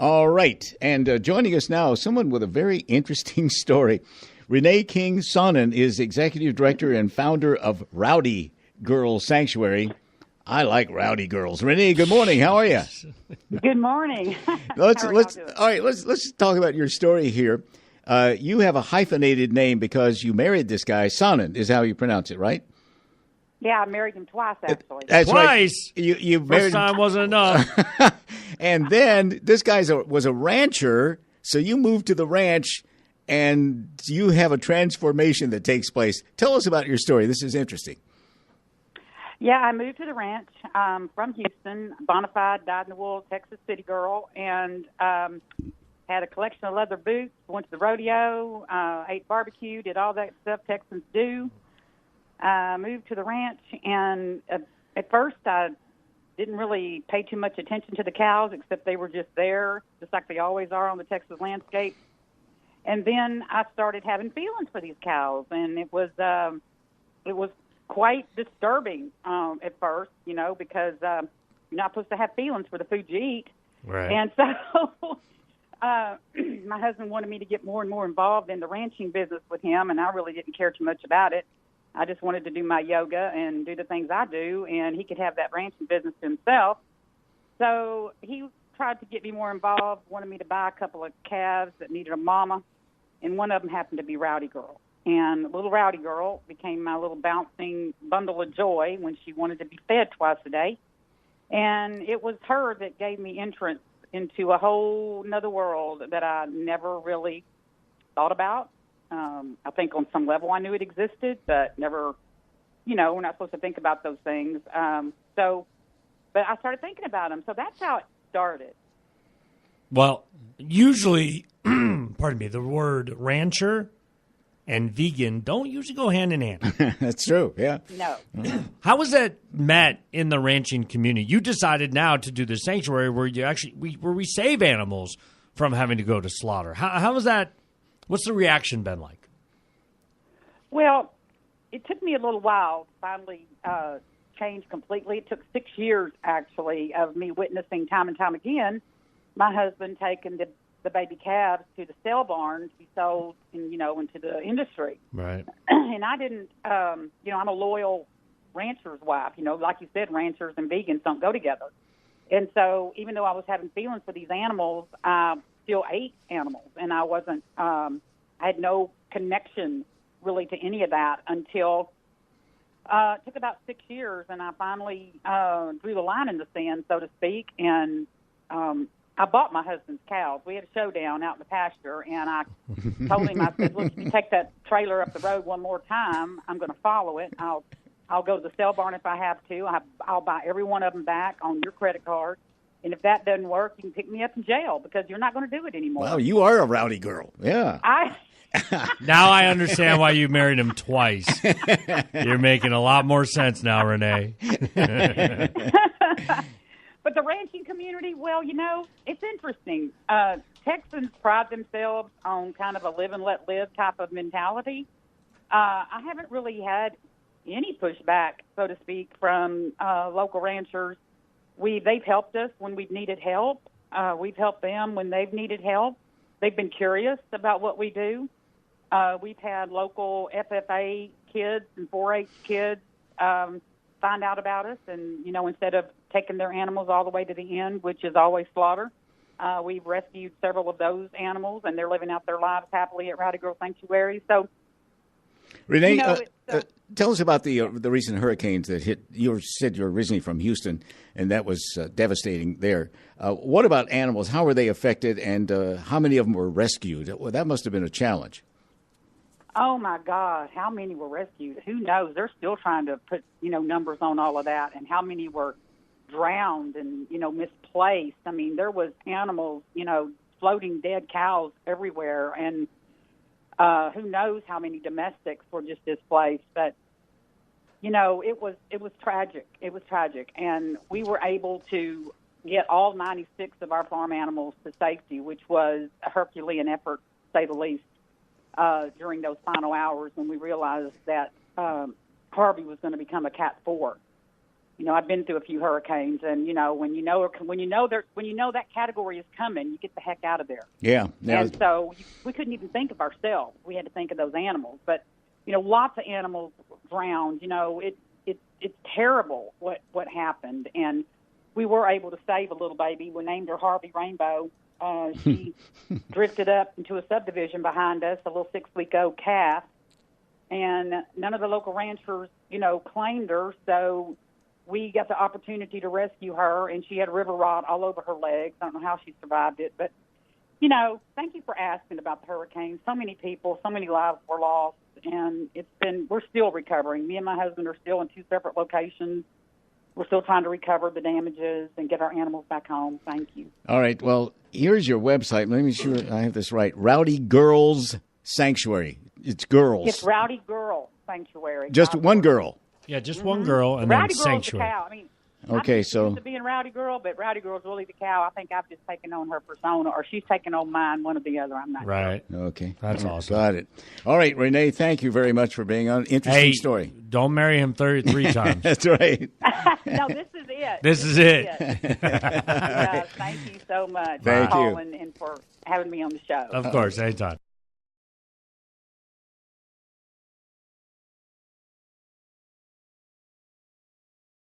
All right. And joining us now, someone with a very interesting story. Renee King Sonnen is executive director and founder of Rowdy Girls Sanctuary. I like rowdy girls. Renee, good morning. How are you? Good morning. Let's talk about your story here. You have a hyphenated name because you married this guy. Sonnen is how you pronounce it, right? Yeah, I married him twice, actually. That's Twice? Right. You First married time wasn't enough. And then this guy was a rancher, so you moved to the ranch, and you have a transformation that takes place. Tell us about your story. This is interesting. Yeah, I moved to the ranch from Houston, bona fide, dyed-in-the-wool Texas city girl, and had a collection of leather boots, went to the rodeo, ate barbecue, did all that stuff Texans do. Moved to the ranch, and at first I didn't really pay too much attention to the cows, except they were just there, just like they always are on the Texas landscape. And then I started having feelings for these cows, and it was quite disturbing at first, because you're not supposed to have feelings for the food you eat. Right. And so my husband wanted me to get more and more involved in the ranching business with him, and I really didn't care too much about it. I just wanted to do my yoga and do the things I do, and he could have that ranching business to himself. So he tried to get me more involved, wanted me to buy a couple of calves that needed a mama, and one of them happened to be Rowdy Girl. And little Rowdy Girl became my little bouncing bundle of joy when she wanted to be fed twice a day. And it was her that gave me entrance into a whole nother world that I never really thought about. I think on some level I knew it existed, but never, we're not supposed to think about those things. But I started thinking about them. So that's how it started. Well, usually, pardon me, the word rancher and vegan don't usually go hand in hand. That's true, yeah. No. How was that met in the ranching community? You decided now to do the sanctuary where you actually where we save animals from having to go to slaughter. How was that? What's the reaction been like? Well, it took me a little while to finally change completely. It took 6 years, actually, of me witnessing time and time again my husband taking the baby calves to the sale barn to be sold into the industry. Right. And I didn't, I'm a loyal rancher's wife. Like you said, ranchers and vegans don't go together. And so even though I was having feelings for these animals, I still ate animals. And I wasn't, I had no connection really to any of that until it took about 6 years, and I finally drew the line in the sand, so to speak, and I bought my husband's cows. We had a showdown out in the pasture, and I told him, I said, look, if you take that trailer up the road one more time, I'm going to follow it. I'll go to the sale barn if I have to. I'll buy every one of them back on your credit card. And if that doesn't work, you can pick me up in jail because you're not going to do it anymore. Wow, you are a rowdy girl. Yeah. Now I understand why you married him twice. You're making a lot more sense now, Renee. But the ranching community, well, it's interesting. Texans pride themselves on kind of a live and let live type of mentality. I haven't really had any pushback, so to speak, from local ranchers. They've helped us when we've needed help. We've helped them when they've needed help. They've been curious about what we do. We've had local FFA kids and 4-H kids find out about us, and instead of taking their animals all the way to the end, which is always slaughter, we've rescued several of those animals, and they're living out their lives happily at Rowdy Girl Sanctuary. So, Renee, tell us about the recent hurricanes that hit. You said you're originally from Houston, and that was devastating there. What about animals? How were they affected, and how many of them were rescued? Well, that must have been a challenge. Oh, my God, how many were rescued? Who knows? They're still trying to put, numbers on all of that, and how many were drowned and, misplaced. I mean, there was animals, floating dead cows everywhere, and who knows how many domestics were just displaced. But, it was tragic. It was tragic. And we were able to get all 96 of our farm animals to safety, which was a Herculean effort, to say the least. During those final hours when we realized that Harvey was going to become a Cat 4. I've been through a few hurricanes, and when you know that category is coming, you get the heck out of there. Yeah. And so we couldn't even think of ourselves. We had to think of those animals. But lots of animals drowned. It's terrible what happened, and we were able to save a little baby. We named her Harvey Rainbow. She drifted up into a subdivision behind us, a little 6-week-old calf, and none of the local ranchers, claimed her. So we got the opportunity to rescue her, and she had river rot all over her legs. I don't know how she survived it, but, thank you for asking about the hurricane. So many people, so many lives were lost, and we're still recovering. Me and my husband are still in 2 separate locations. We're still trying to recover the damages and get our animals back home. Thank you. All right. Well, here's your website. Let me make sure I have this right. Rowdy Girls Sanctuary. It's girls. It's Rowdy Girl Sanctuary. Just one girl. Yeah, just one girl and Rowdy then Girl's sanctuary. the cow. I mean, Okay, I'm so used to being Rowdy Girl, but Rowdy Girl's really the cow. I think I've just taken on her persona, or she's taken on mine, one or the other. I'm not Right. okay, That's awesome. Got it. All right, Renee, thank you very much for being on. Interesting story. Don't marry him 33 times. That's right. No, this is it. This is it. Yeah, thank you so much Thank for you. calling and for having me on the show. Of course, anytime.